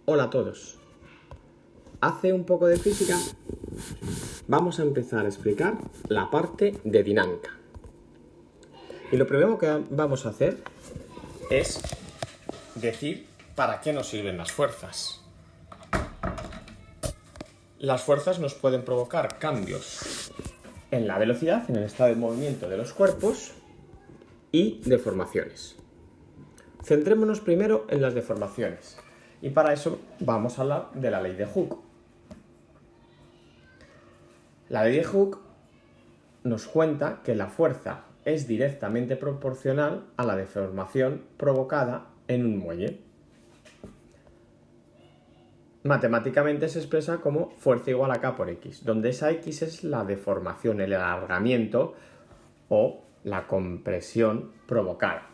Hola a todos. Hace un poco de física. Vamos a empezar a explicar la parte de dinámica. Y lo primero que vamos a hacer es decir para qué nos sirven las fuerzas. Las fuerzas nos pueden provocar cambios en la velocidad, en el estado de movimiento de los cuerpos y deformaciones. Centrémonos primero en las deformaciones. Y para eso vamos a hablar de la ley de Hooke. La ley de Hooke nos cuenta que la fuerza es directamente proporcional a la deformación provocada en un muelle. Matemáticamente se expresa como fuerza igual a K por X, donde esa X es la deformación, el alargamiento o la compresión provocada.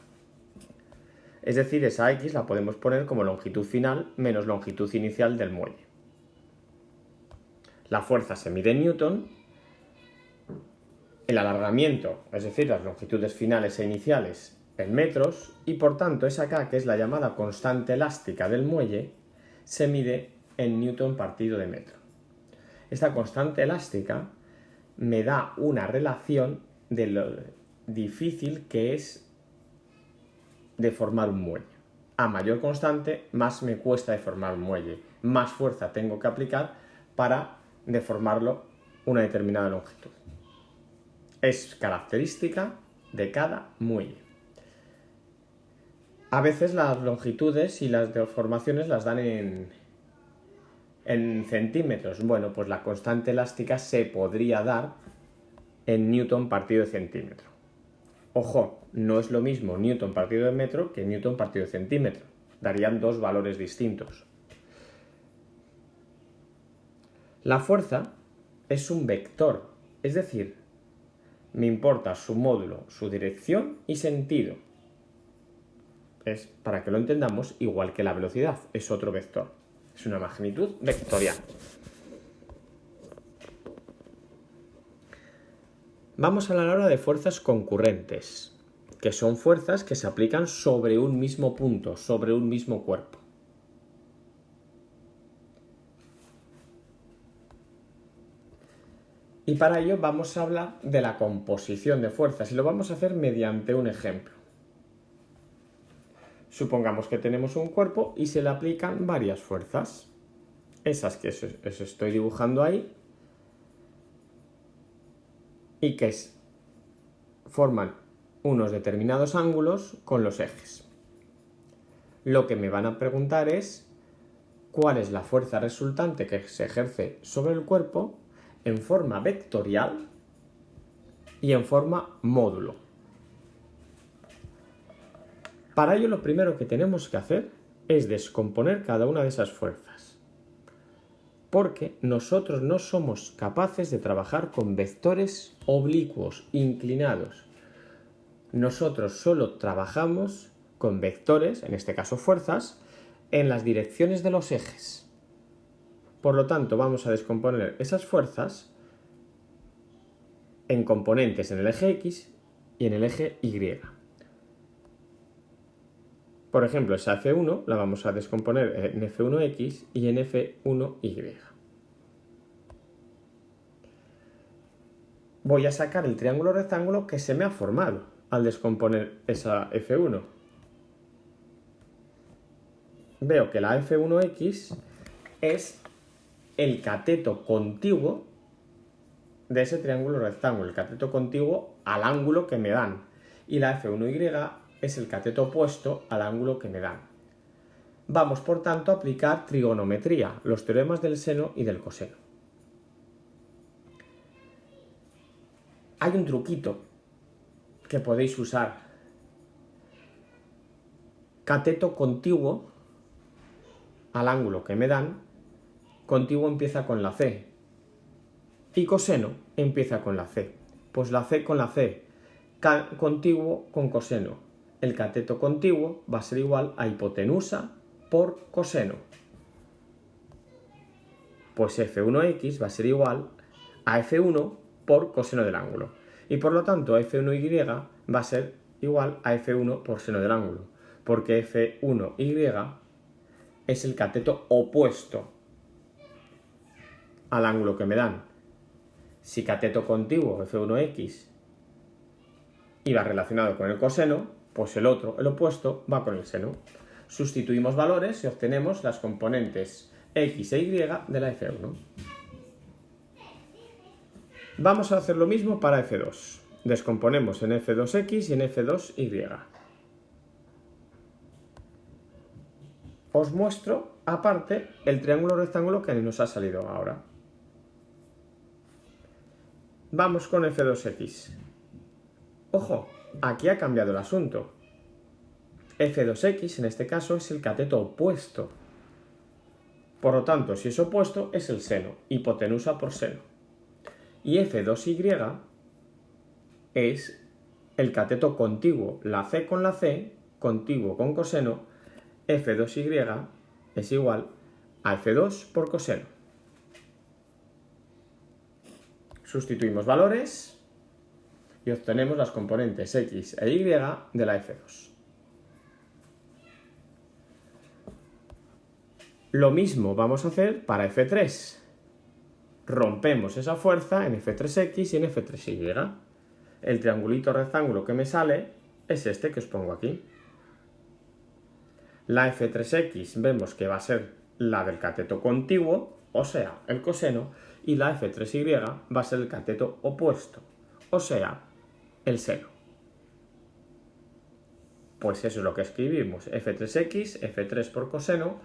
Es decir, esa X la podemos poner como longitud final menos longitud inicial del muelle. La fuerza se mide en Newton, el alargamiento, es decir, las longitudes finales e iniciales, en metros, y por tanto esa K, que es la llamada constante elástica del muelle, se mide en Newton partido de metro. Esta constante elástica me da una relación de lo difícil que es deformar un muelle. A mayor constante, más me cuesta deformar un muelle, más fuerza tengo que aplicar para deformarlo una determinada longitud. Es característica de cada muelle. A veces las longitudes y las deformaciones las dan en centímetros. Bueno, pues la constante elástica se podría dar en Newton partido de centímetro. Ojo, no es lo mismo Newton partido de metro que Newton partido de centímetro. Darían dos valores distintos. La fuerza es un vector, es decir, me importa su módulo, su dirección y sentido. Es, para que lo entendamos, igual que la velocidad, es otro vector. Es una magnitud vectorial. Vamos a hablar ahora de fuerzas concurrentes, que son fuerzas que se aplican sobre un mismo punto, sobre un mismo cuerpo. Y para ello vamos a hablar de la composición de fuerzas y lo vamos a hacer mediante un ejemplo. Supongamos que tenemos un cuerpo y se le aplican varias fuerzas. Esas que os estoy dibujando ahí y que forman unos determinados ángulos con los ejes. Lo que me van a preguntar es cuál es la fuerza resultante que se ejerce sobre el cuerpo en forma vectorial y en forma módulo. Para ello lo primero que tenemos que hacer es descomponer cada una de esas fuerzas, porque nosotros no somos capaces de trabajar con vectores oblicuos, inclinados. Nosotros solo trabajamos con vectores, en este caso fuerzas, en las direcciones de los ejes. Por lo tanto, vamos a descomponer esas fuerzas en componentes en el eje X y en el eje Y. Por ejemplo, esa F1 la vamos a descomponer en F1X y en F1Y. Voy a sacar el triángulo rectángulo que se me ha formado al descomponer esa F1. Veo que la F1X es el cateto contiguo de ese triángulo rectángulo, el cateto contiguo al ángulo que me dan. Y la F1Y es el cateto opuesto al ángulo que me dan. Vamos, por tanto, a aplicar trigonometría, los teoremas del seno y del coseno. Hay un truquito que podéis usar. Cateto contiguo al ángulo que me dan, contiguo empieza con la C y coseno empieza con la C. Pues la C con la C, contiguo con coseno. El cateto contiguo va a ser igual a hipotenusa por coseno. Pues F1X va a ser igual a F1 por coseno del ángulo. Y por lo tanto F1Y va a ser igual a F1 por seno del ángulo. Porque F1Y es el cateto opuesto al ángulo que me dan. Si cateto contiguo f1x iba relacionado con el coseno, pues el otro, el opuesto, va con el seno. Sustituimos valores y obtenemos las componentes x e y de la f1. Vamos a hacer lo mismo para f2. Descomponemos en f2x y en f2y. Os muestro, aparte, el triángulo rectángulo que nos ha salido ahora. Vamos con f2x. Ojo, aquí ha cambiado el asunto. f2x, en este caso, es el cateto opuesto. Por lo tanto, si es opuesto, es el seno, hipotenusa por seno. Y f2y es el cateto contiguo, la c con la c, contiguo con coseno, f2y es igual a f2 por coseno. Sustituimos valores y obtenemos las componentes x e y de la f2. Lo mismo vamos a hacer para f3. Rompemos esa fuerza en f3x y en f3y. El triangulito rectángulo que me sale es este que os pongo aquí. La f3x vemos que va a ser la del cateto contiguo, o sea, el coseno, y la f3y va a ser el cateto opuesto, o sea, el seno. Pues eso es lo que escribimos, f3x, f3 por coseno,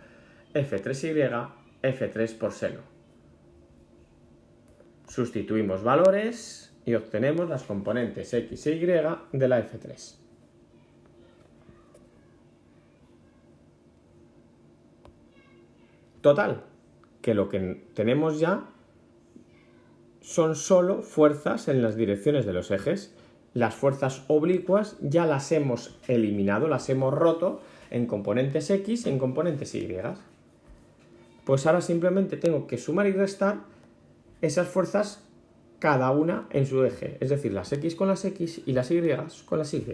f3y, f3 por seno. Sustituimos valores y obtenemos las componentes x e y de la f3. Total, que lo que tenemos ya son solo fuerzas en las direcciones de los ejes. Las fuerzas oblicuas ya las hemos eliminado, las hemos roto en componentes x y en componentes y. Pues ahora simplemente tengo que sumar y restar esas fuerzas cada una en su eje, es decir, las x con las x y las y con las y.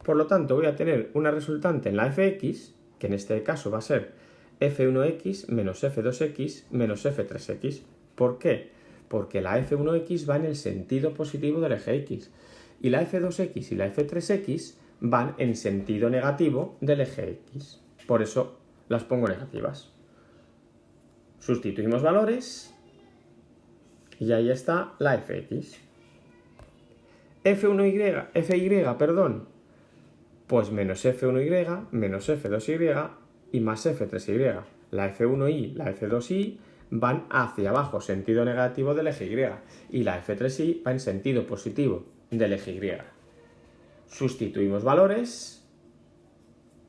Por lo tanto, voy a tener una resultante en la fx, que en este caso va a ser f1x menos f2x menos f3x. ¿Por qué? Porque la f1x va en el sentido positivo del eje x y la f2x y la f3x van en sentido negativo del eje x. Por eso las pongo negativas. Sustituimos valores y ahí está la fx. fy, pues menos f1y menos f2y y más f3y. La f1y, la f2y van hacia abajo, sentido negativo del eje y, y la f3y va en sentido positivo del eje y. Sustituimos valores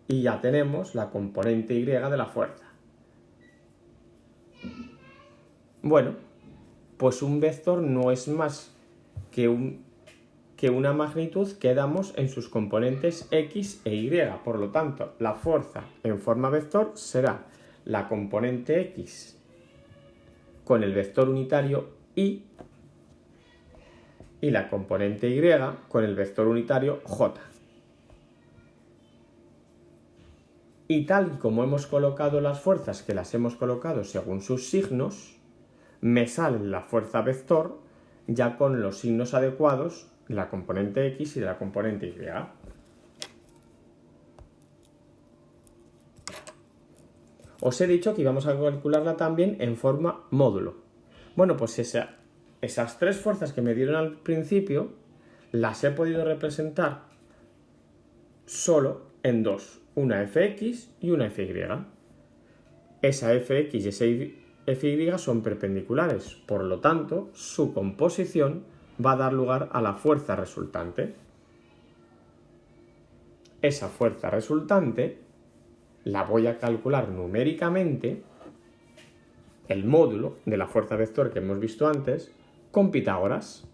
y ya tenemos la componente y de la fuerza. Bueno, pues un vector no es más que una magnitud que damos en sus componentes x e y. Por lo tanto, la fuerza en forma vector será la componente x con el vector unitario y la componente y con el vector unitario j. Y tal y como hemos colocado las fuerzas, que las hemos colocado según sus signos, me sale la fuerza vector ya con los signos adecuados de la componente x y de la componente y. Os he dicho que íbamos a calcularla también en forma módulo. Bueno, pues esas tres fuerzas que me dieron al principio las he podido representar solo en dos, una fx y una fy. Esa fx y esa fy son perpendiculares, por lo tanto, su composición va a dar lugar a la fuerza resultante. Esa fuerza resultante la voy a calcular numéricamente, el módulo de la fuerza vector que hemos visto antes, con Pitágoras.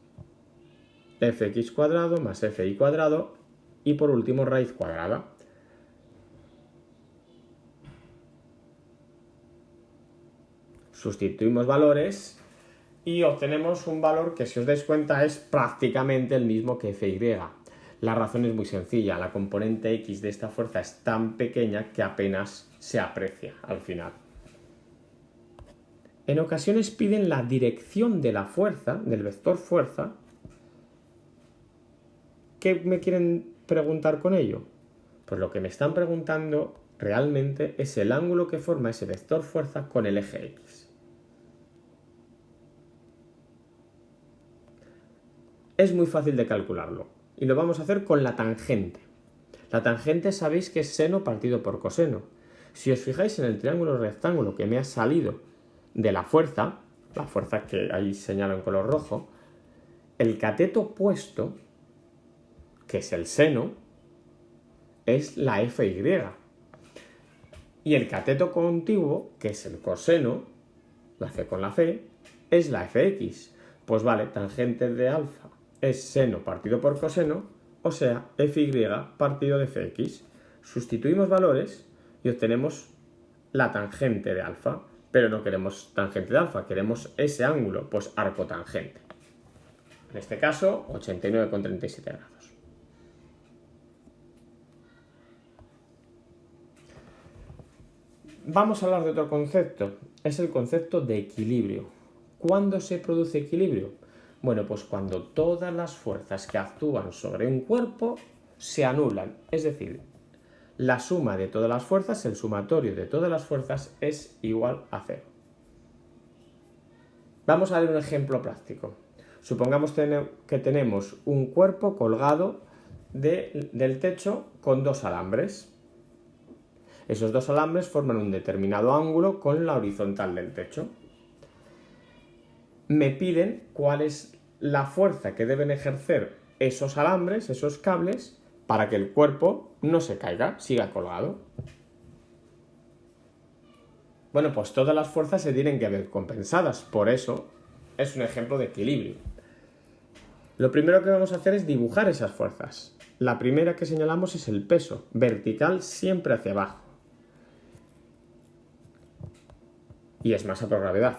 Fx cuadrado más fy cuadrado y por último raíz cuadrada. Sustituimos valores y obtenemos un valor que, si os dais cuenta, es prácticamente el mismo que fy. La razón es muy sencilla, la componente X de esta fuerza es tan pequeña que apenas se aprecia al final. En ocasiones piden la dirección de la fuerza, del vector fuerza. ¿Qué me quieren preguntar con ello? Pues lo que me están preguntando realmente es el ángulo que forma ese vector fuerza con el eje X. Es muy fácil de calcularlo y lo vamos a hacer con la tangente. La tangente sabéis que es seno partido por coseno. Si os fijáis en el triángulo rectángulo que me ha salido de la fuerza que ahí señalo en color rojo, el cateto opuesto, que es el seno, es la FY. Y el cateto contiguo, que es el coseno, la C con la C, es la FX. Pues vale, tangente de alfa es seno partido por coseno, o sea, FY partido de FX. Sustituimos valores y obtenemos la tangente de alfa, pero no queremos tangente de alfa, queremos ese ángulo, pues arco tangente. En este caso, 89,37 grados. Vamos a hablar de otro concepto, es el concepto de equilibrio. ¿Cuándo se produce equilibrio? Bueno, pues cuando todas las fuerzas que actúan sobre un cuerpo se anulan, es decir, la suma de todas las fuerzas, el sumatorio de todas las fuerzas es igual a 0. Vamos a ver un ejemplo práctico. Supongamos que tenemos un cuerpo colgado del techo con dos alambres. Esos dos alambres forman un determinado ángulo con la horizontal del techo. Me piden cuál es la fuerza que deben ejercer esos alambres, esos cables, para que el cuerpo no se caiga, siga colgado. Bueno, pues todas las fuerzas se tienen que ver compensadas, por eso es un ejemplo de equilibrio. Lo primero que vamos a hacer es dibujar esas fuerzas. La primera que señalamos es el peso, vertical siempre hacia abajo. Y es masa por gravedad.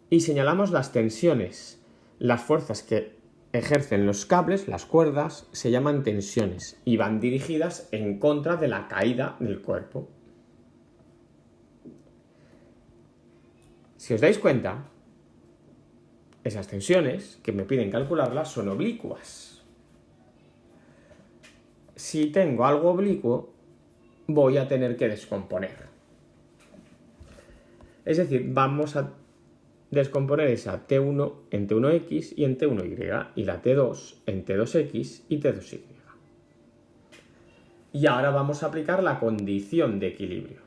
Y señalamos las tensiones. Las fuerzas que ejercen los cables, las cuerdas, se llaman tensiones y van dirigidas en contra de la caída del cuerpo. Si os dais cuenta, esas tensiones que me piden calcularlas son oblicuas. Si tengo algo oblicuo, voy a tener que descomponer. Es decir, vamos a descomponer esa T1 en T1X y en T1Y y la T2 en T2X y T2Y. Y ahora vamos a aplicar la condición de equilibrio.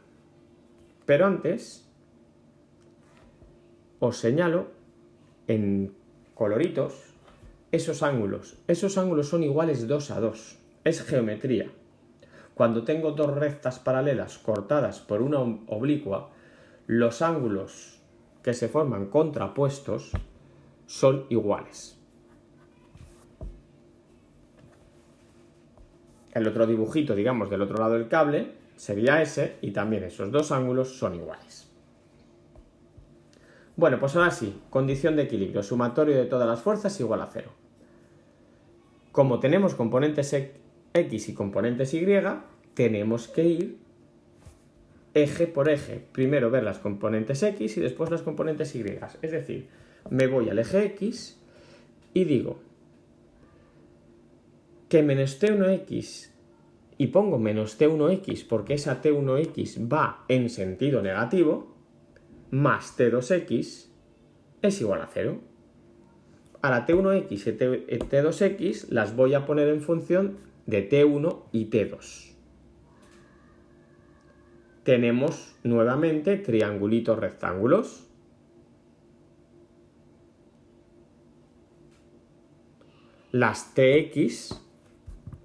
Pero antes os señalo en coloritos esos ángulos. Esos ángulos son iguales 2 a 2. Es geometría. Cuando tengo dos rectas paralelas cortadas por una oblicua, los ángulos que se forman contrapuestos son iguales. El otro dibujito, digamos, del otro lado del cable sería ese y también esos dos ángulos son iguales. Bueno, pues ahora sí, condición de equilibrio, sumatorio de todas las fuerzas igual a 0. Como tenemos componentes X y componentes Y, tenemos que ir eje por eje. Primero ver las componentes X y después las componentes Y. Es decir, me voy al eje X y digo que menos T1X, y pongo menos T1X porque esa T1X va en sentido negativo, más T2X es igual a 0. A la T1X y T2X las voy a poner en función de T1 y T2. Tenemos nuevamente triangulitos rectángulos. Las TX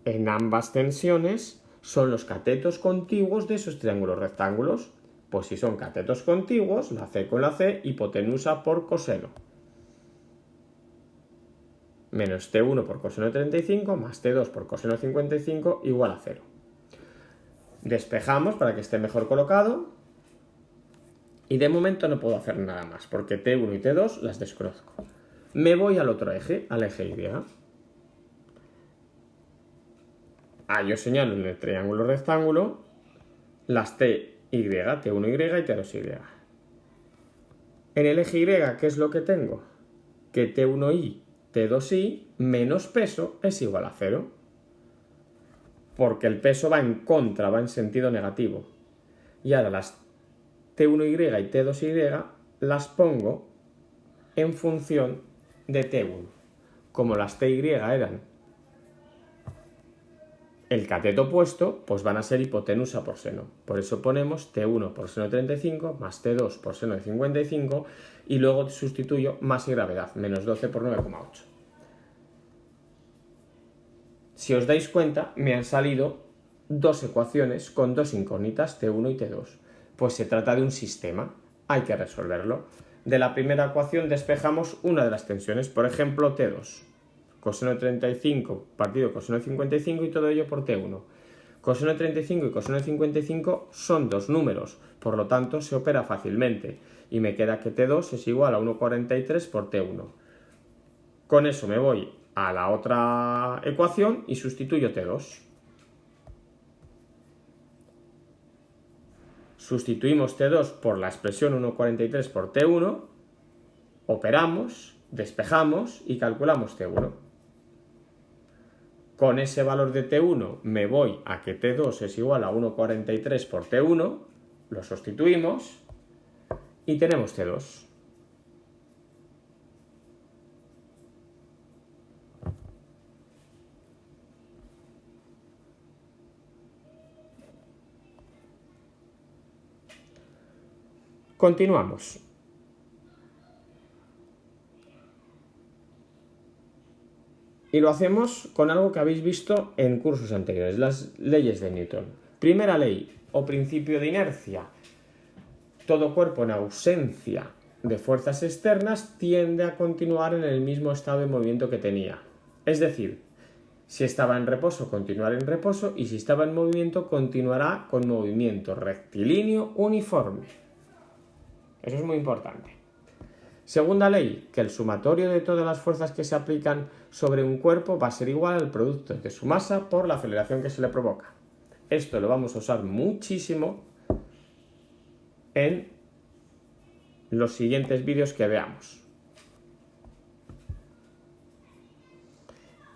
en ambas tensiones son los catetos contiguos de esos triángulos rectángulos. Pues si son catetos contiguos, la C con la C, hipotenusa por coseno. Menos T1 por coseno de 35 más T2 por coseno de 55 igual a 0. Despejamos para que esté mejor colocado. Y de momento no puedo hacer nada más, porque T1 y T2 las desconozco. Me voy al otro eje, al eje Y. Yo señalo en el triángulo rectángulo las T, Y, T1Y y T2Y. En el eje Y, ¿qué es lo que tengo? Que T1Y, T2Y menos peso es igual a 0. Porque el peso va en contra, va en sentido negativo. Y ahora las T1Y y T2Y las pongo en función de T1. Como las TY eran el cateto opuesto, pues van a ser hipotenusa por seno. Por eso ponemos T1 por seno de 35 más T2 por seno de 55 y luego sustituyo masa y gravedad, menos 12 por 9,8. Si os dais cuenta, me han salido dos ecuaciones con dos incógnitas, T1 y T2. Pues se trata de un sistema, hay que resolverlo. De la primera ecuación despejamos una de las tensiones, por ejemplo T2. Coseno de 35 partido coseno de 55 y todo ello por T1. Coseno de 35 y coseno de 55 son dos números, por lo tanto se opera fácilmente y me queda que T2 es igual a 1,43 por T1. Con eso me voy a la otra ecuación y sustituyo T2. Sustituimos T2 por la expresión 1,43 por T1, operamos, despejamos y calculamos T1. Con ese valor de T1 me voy a que T2 es igual a 1,43 por T1, lo sustituimos y tenemos T2. Continuamos. Y lo hacemos con algo que habéis visto en cursos anteriores, las leyes de Newton. Primera ley o principio de inercia. Todo cuerpo en ausencia de fuerzas externas tiende a continuar en el mismo estado de movimiento que tenía. Es decir, si estaba en reposo, continuará en reposo y si estaba en movimiento, continuará con movimiento rectilíneo uniforme. Eso es muy importante. Segunda ley, que el sumatorio de todas las fuerzas que se aplican sobre un cuerpo va a ser igual al producto de su masa por la aceleración que se le provoca. Esto lo vamos a usar muchísimo en los siguientes vídeos que veamos.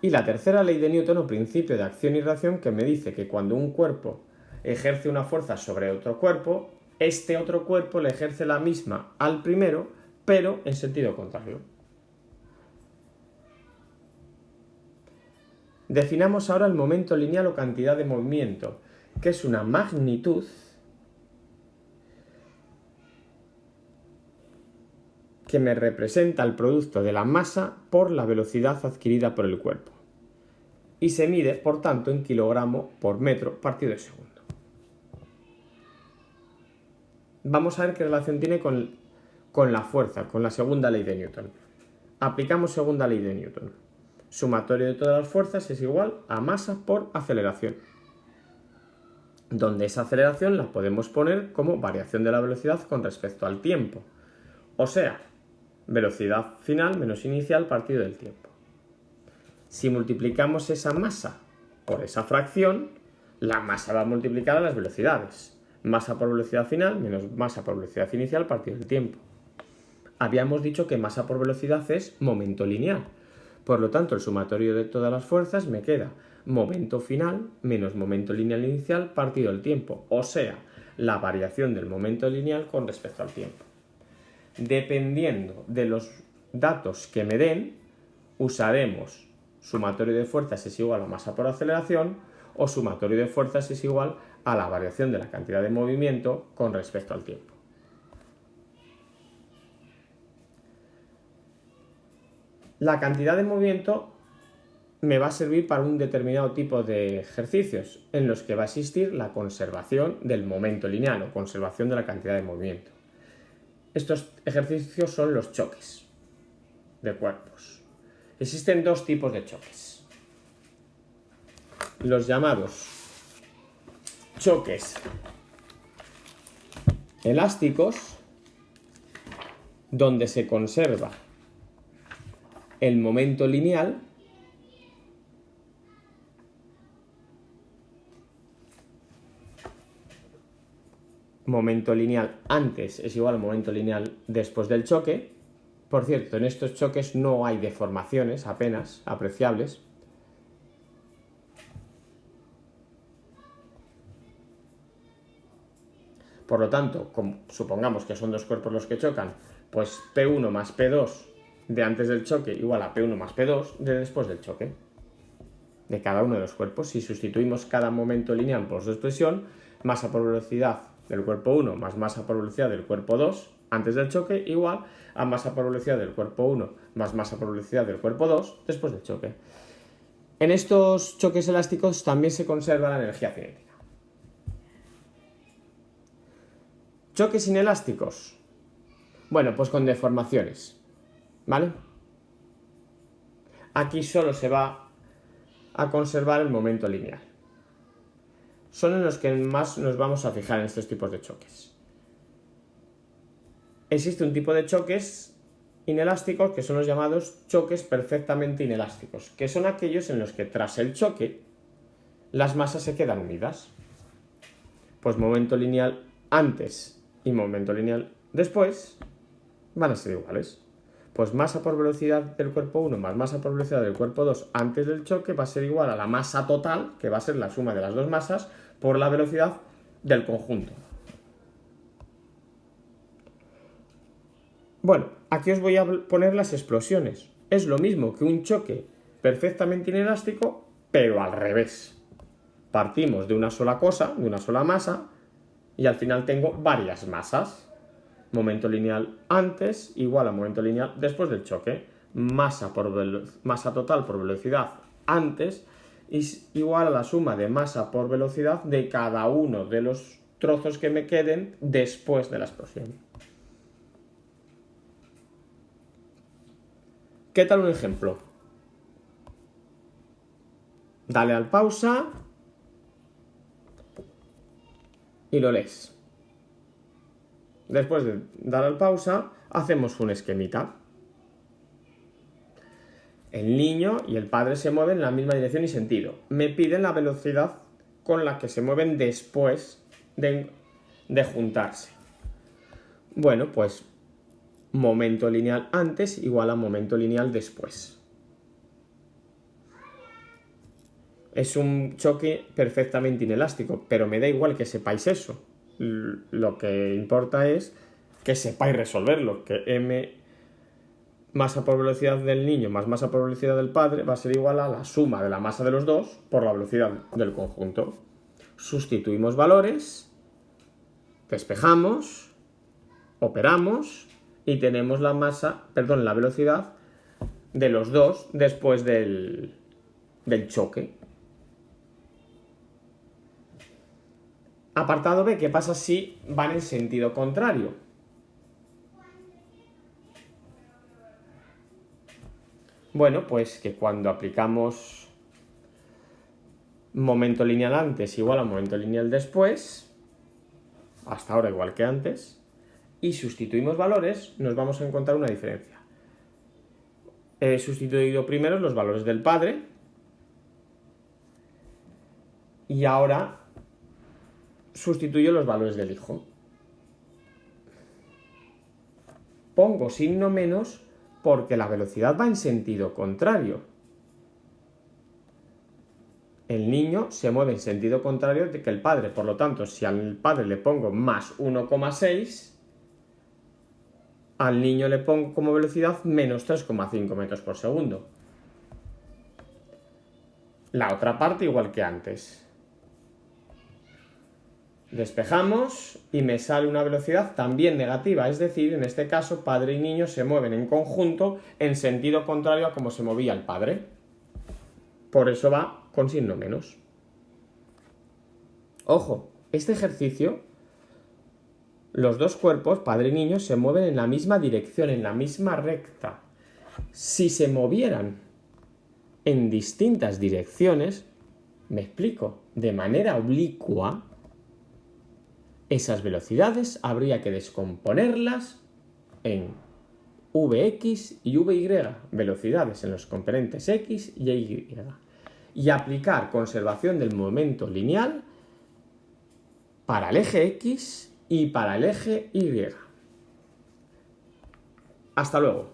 Y la tercera ley de Newton o principio de acción y reacción que me dice que cuando un cuerpo ejerce una fuerza sobre otro cuerpo, este otro cuerpo le ejerce la misma al primero, pero en sentido contrario. Definamos ahora el momento lineal o cantidad de movimiento, que es una magnitud que me representa el producto de la masa por la velocidad adquirida por el cuerpo. Y se mide, por tanto, en kilogramo por metro partido de segundo. Vamos a ver qué relación tiene con la fuerza, con la segunda ley de Newton. Aplicamos segunda ley de Newton. Sumatorio de todas las fuerzas es igual a masa por aceleración. Donde esa aceleración la podemos poner como variación de la velocidad con respecto al tiempo. O sea, velocidad final menos inicial partido del tiempo. Si multiplicamos esa masa por esa fracción, la masa va a multiplicar a las velocidades. Masa por velocidad final menos masa por velocidad inicial partido del tiempo. Habíamos dicho que masa por velocidad es momento lineal. Por lo tanto, el sumatorio de todas las fuerzas me queda momento final menos momento lineal inicial partido del tiempo. O sea, la variación del momento lineal con respecto al tiempo. Dependiendo de los datos que me den, usaremos sumatorio de fuerzas es igual a masa por aceleración o sumatorio de fuerzas es igual a la variación de la cantidad de movimiento con respecto al tiempo. La cantidad de movimiento me va a servir para un determinado tipo de ejercicios en los que va a existir la conservación del momento lineal o conservación de la cantidad de movimiento. Estos ejercicios son los choques de cuerpos. Existen dos tipos de choques. Los llamados choques elásticos, donde se conserva el momento lineal, momento lineal antes es igual a momento lineal después del choque. Por cierto, en estos choques no hay deformaciones apenas apreciables. Por lo tanto, supongamos que son dos cuerpos los que chocan, pues P1 más P2 de antes del choque igual a P1 más P2 de después del choque de cada uno de los cuerpos. Si sustituimos cada momento lineal por su expresión, masa por velocidad del cuerpo 1 más masa por velocidad del cuerpo 2 antes del choque igual a masa por velocidad del cuerpo 1 más masa por velocidad del cuerpo 2 después del choque. En estos choques elásticos también se conserva la energía cinética. Choques inelásticos. Bueno, pues con deformaciones, ¿vale? Aquí solo se va a conservar el momento lineal. Son en los que más nos vamos a fijar en estos tipos de choques. Existe un tipo de choques inelásticos que son los llamados choques perfectamente inelásticos, que son aquellos en los que tras el choque las masas se quedan unidas. Pues momento lineal antes y momento lineal después van a ser iguales. Pues masa por velocidad del cuerpo 1 más masa por velocidad del cuerpo 2 antes del choque va a ser igual a la masa total, que va a ser la suma de las dos masas, por la velocidad del conjunto. Bueno, aquí os voy a poner las explosiones. Es lo mismo que un choque perfectamente inelástico, pero al revés. Partimos de una sola cosa, de una sola masa, y al final tengo varias masas. Momento lineal antes igual a momento lineal después del choque. Masa total por velocidad antes es igual a la suma de masa por velocidad de cada uno de los trozos que me queden después de la explosión. ¿Qué tal un ejemplo? Dale al pausa y lo lees. Después de dar al pausa, hacemos un esquemita. El niño y el padre se mueven en la misma dirección y sentido. Me piden la velocidad con la que se mueven después de juntarse. Bueno, pues momento lineal antes igual a momento lineal después. Es un choque perfectamente inelástico, pero me da igual que sepáis eso. Lo que importa es que sepáis resolverlo, que m masa por velocidad del niño más masa por velocidad del padre va a ser igual a la suma de la masa de los dos por la velocidad del conjunto. Sustituimos valores, despejamos, operamos y tenemos la velocidad de los dos después del choque. Apartado B, ¿qué pasa si van en sentido contrario? Bueno, pues que cuando aplicamos momento lineal antes igual a momento lineal después, hasta ahora igual que antes, y sustituimos valores, nos vamos a encontrar una diferencia. He sustituido primero los valores del padre y ahora sustituyo los valores del hijo. Pongo signo menos porque la velocidad va en sentido contrario. El niño se mueve en sentido contrario de que el padre, por lo tanto, si al padre le pongo más 1,6, al niño le pongo como velocidad menos 3,5 metros por segundo. La otra parte igual que antes. Despejamos y me sale una velocidad también negativa, es decir, en este caso padre y niño se mueven en conjunto en sentido contrario a como se movía el padre. Por eso va con signo menos. Ojo, este ejercicio, los dos cuerpos, padre y niño, se mueven en la misma dirección, en la misma recta. Si se movieran en distintas direcciones, me explico, de manera oblicua, esas velocidades habría que descomponerlas en Vx y Vy, velocidades en los componentes x y y, y aplicar conservación del momento lineal para el eje x y para el eje Y. Hasta luego.